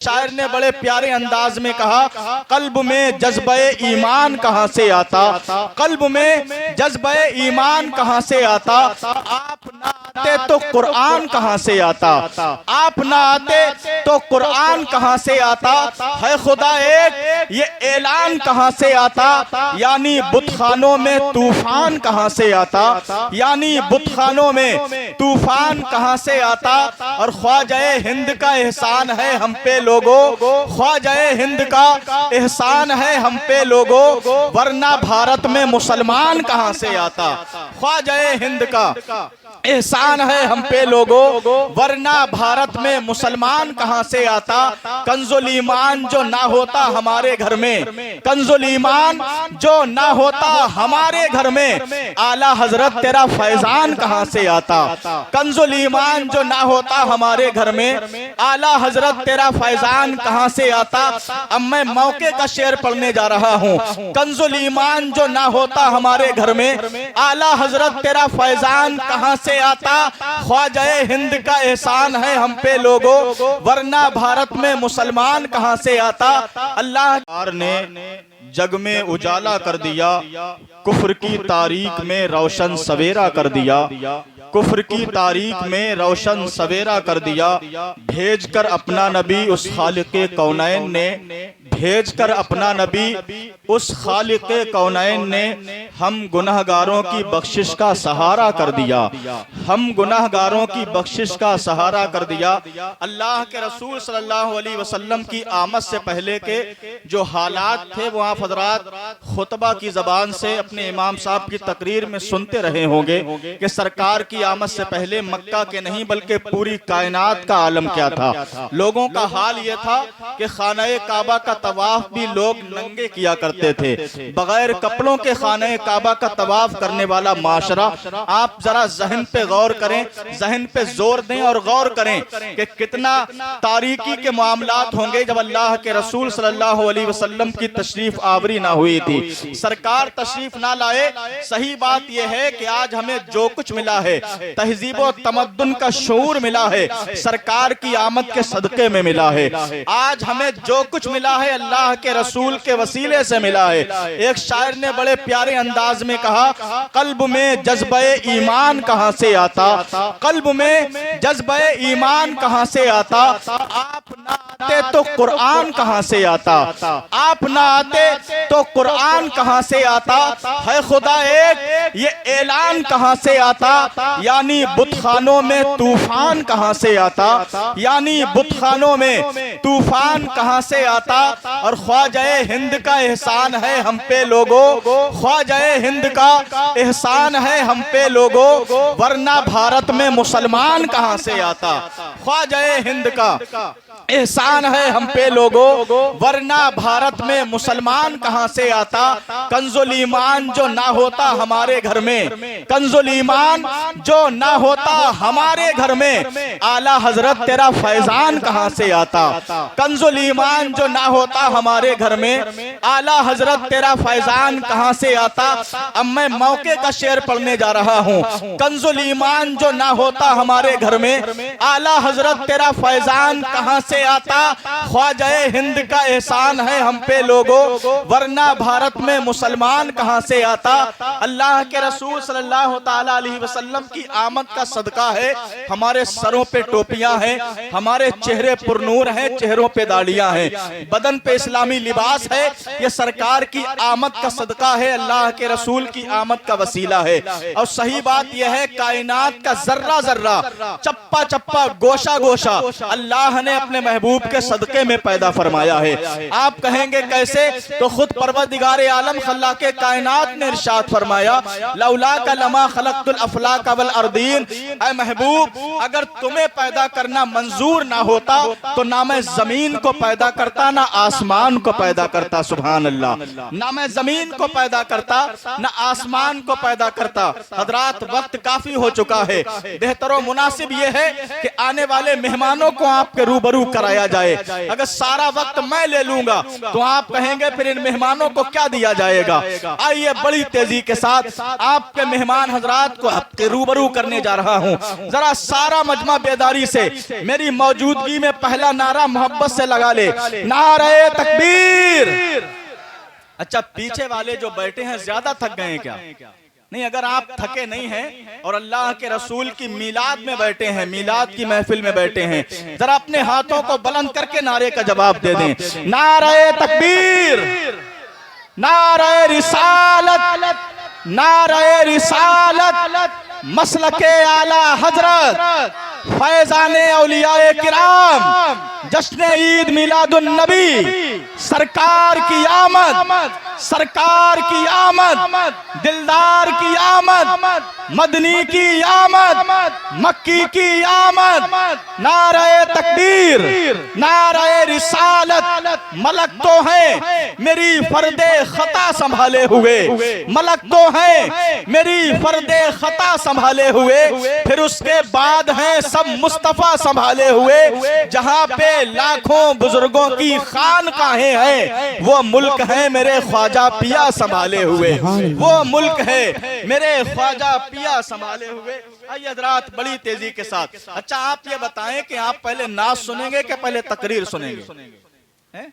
शायर ने बड़े प्यारे अंदाज में कहा, कल्ब में जज्बे ईमान कहाँ से आता, कल्ब में जज्बे ईमान कहाँ से आता, आप ना आते तो कुरान कहाँ से आता, आप ना आते तो कुरान कहाँ से आता, है खुदा एक ये ऐलान कहाँ से आता, यानी बुतखानों में तूफान कहाँ से आता, यानी बुतखानों में तूफान कहाँ से आता। और ख्वाजाए हिंद का एहसान है हम पे लोगों, ख्वाजाए हिंद का एहसान है हम पे लोगों, वरना भारत में मुसलमान कहाँ से आता। ख्वाजाए हिंद का एहसान है हम पे लोगों, वरना भारत में मुसलमान कहाँ से आता। कंजुल ईमान जो ना होता हमारे घर में, कंजुल ईमान जो ना होता हमारे घर में, आला हजरत तेरा फैजान कहाँ से आता। कंजुल ईमान जो ना होता हमारे घर में, आला हजरत तेरा फैजान कहाँ से आता। अब मैं मौके का शेर पढ़ने जा रहा हूँ। कंजुल ईमान जो ना होता हमारे घर में, आला हजरत तेरा फैजान कहाँ से आता। ख्वाजाए हिंद का एहसान है हम पे लोगों, वरना भारत में मुसलमान कहाँ से आता। अल्लाह ने जग में उजाला कर दिया, कुफ्र की तारीख में रोशन सवेरा कर दिया, कुफ्र की तारीख में रोशन सवेरा कर दिया। भेज कर अपना नबी उस खालिक़े कौनैन ने, भेज कर अपना नबी उस खालिक़े कौनैन ने, हम गुनहगारों की बख्शिश का सहारा कर दिया, हम गुनहगारों की बख्शिश का सहारा कर दिया। अल्लाह के रसूल सल्लल्लाहु अलैहि वसल्लम की आमद से पहले के जो हालात थे वो आप हजरात खुतबा की जबान से अपने इमाम साहब की तकरीर में सुनते रहे होंगे कि सरकार की आमद से पहले मक्का के नहीं बल्कि पूरी कायनात का आलम क्या था। लोगों का हाल ये था कि खाना काबा का तवाफ भी लोग नंगे किया करते थे, बगैर कपड़ों के खाना काबा का तवाफ करने वाला माशरा। आप जरा जहन पे गौर करें, जहन पे जोर दें और गौर करें कि कितना तारीकी के मामलात होंगे जब अल्लाह के रसूल सल्लल्लाहु अलैहि वसल्लम की तशरीफ आवरी ना हुई थी, सरकार तशरीफ ना लाए। सही बात यह है कि आज हमें जो कुछ मिला है, तहजीब और तमद्दुन का शऊर मिला है, सरकार की आमद के सदके में मिला है। आज हमें जो कुछ मिला है अल्लाह के रसूल के वसीले से मिला है। एक शायर ने बड़े प्यारे अंदाज में कहा, कल्ब में जज्बे ईमान कहाँ से आता, कल्ब में जज्बे ईमान कहाँ से आता। आप ना आते तो कुरान कहाँ से आता, आप ना आते तो कुरान कहाँ से आता। है खुदा एक ये ऐलान कहाँ से आता, यानी बुतखानों में तूफान कहाँ से आता, यानी बुतखानों में तूफान कहाँ से आता। और ख्वाजाए हिंद का एहसान है हम पे लोगों, ख्वाजाए हिंद का एहसान है हम पे लोगों, वरना भारत में मुसलमान कहाँ से आता। ख्वाजाए हिंद का एहसान है हम पे लोगों, वरना भारत में मुसलमान कहाँ से आता। कंजुल ईमान जो ना होता हमारे घर में, कंजुल ईमान जो ना होता हमारे घर में, आला हजरत तेरा फैजान कहाँ से आता। कंजुल ईमान जो ना होता हमारे घर में, आला हजरत तेरा फैजान कहाँ से आता। अब मैं मौके का शेर पढ़ने जा रहा हूँ। कंजुल ईमान जो ना होता हमारे घर में, आला हजरत तेरा फैजान कहाँ से आता। ख्वाजाए हिंद का एहसान है हम पे लोगों, वरना भारत में मुसलमान कहाँ से आता। अल्लाह के रसूल सल्लल्लाहु ताला अलैहि वसल्लम की आमद का सदका है, हमारे सरों पे टोपियां हैं, हमारे चेहरे पुरनूर हैं, चेहरों पे दाढ़ियां हैं, बदन पे इस्लामी लिबास है। ये सरकार की आमद का सदका है, अल्लाह के रसूल की आमद का वसीला है। और सही बात यह है, कायनात का जर्रा जर्रा, चप्पा चप्पा, गोशा गोशा अल्लाह ने अपने महबूब के सदके में पैदा फरमाया है। आप कहेंगे कैसे, तो खुद परवरदिगार आलम खल्लाके कायनात ने इरशाद फरमाया, लौला का लमा खलक़तुल अफलाक वल अर्दीन। ऐ महबूब, अगर तुम्हें पैदा करना मंजूर ना होता तो ना मैं जमीन को पैदा करता, ना आसमान को पैदा करता। सुभान अल्लाह, ना मैं जमीन को पैदा करता, ना आसमान को पैदा करता। हजरात, वक्त काफी हो चुका है, बेहतर और मुनासिब यह है कि आने वाले मेहमानों को आपके रूबरू रूबरू कराया जाए। अगर सारा वक्त मैं ले लूंगा तो आप कहेंगे फिर इन मेहमानों को क्या दिया जाएगा। आइए बड़ी तेजी के साथ आपके मेहमान हजरात को रूबरू करने जा रहा हूं। जरा सारा मजमा बेदारी से मेरी मौजूदगी में पहला नारा मोहब्बत से लगा ले, नारे तकबीर। अच्छा, पीछे वाले जो बैठे हैं ज्यादा थक गए हैं क्या? नहीं, अगर आप थके नहीं हैं और अल्लाह के रसूल की मीलाद में बैठे हैं, मीलाद की महफिल में बैठे हैं, जरा अपने हाथों को बुलंद करके नारे का जवाब दे दें। नारे तकबीर, नारे रिसालत, नारे रिसालत, मसलके आला हजरत, फैजाने औलियाए किराम, जश्न ईद मिलादुन नबी, सरकार की आमद, सरकार की आमद, दिलदार की आमद, मदनी की आमद, मक्की की आमद। नारे तकबीर, नारे रिसालत। मलक तो है मेरी फर्दे खता संभाले हुए, मलक तो है मेरी फर्दे खता संभाले हुए, फिर उसके बाद हैं सब मुस्तफा संभाले हुए। जहां पे लाखों बुजुर्गों की खानकाहें हैं, वो मुल्क है मेरे ख्वाजा पिया संभाले हुए, वो मुल्क है मेरे ख्वाजा पिया संभाले हुए। आइए हज़रात बड़ी तेजी के साथ। अच्छा, आप ये बताएं कि आप पहले नाच सुनेंगे कि पहले तकरीर सुनेंगे? हैं?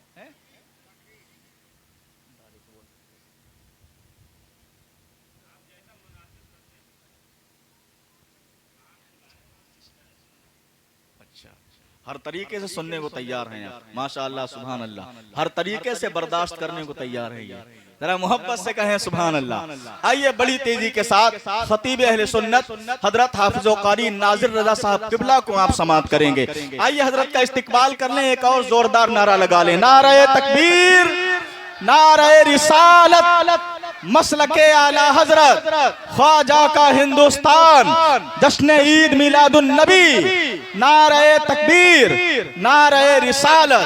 हर तरीके से सुनने को तैयार हैं आप, माशाअल्लाह सुभान अल्लाह, हर तरीके से बर्दाश्त करने को तैयार है। ये जरा मोहब्बत से कहें सुभान अल्लाह। आइए बड़ी तेजी के साथ खतीब अहले सुन्नत हजरत हाफिज कारी नाजिर रजा साहब किबला को आप समाअत करेंगे। आइए हजरत का इस्तिकबाल कर लें, एक और जोरदार नारा लगा लें, नारे तकबीर, नारे रिसालत, मसलके आला हजरत, ख्वाजा का हिंदुस्तान, जश्न ईद मिलादुन नबी, नारे तकबीर, नारे रिसालत।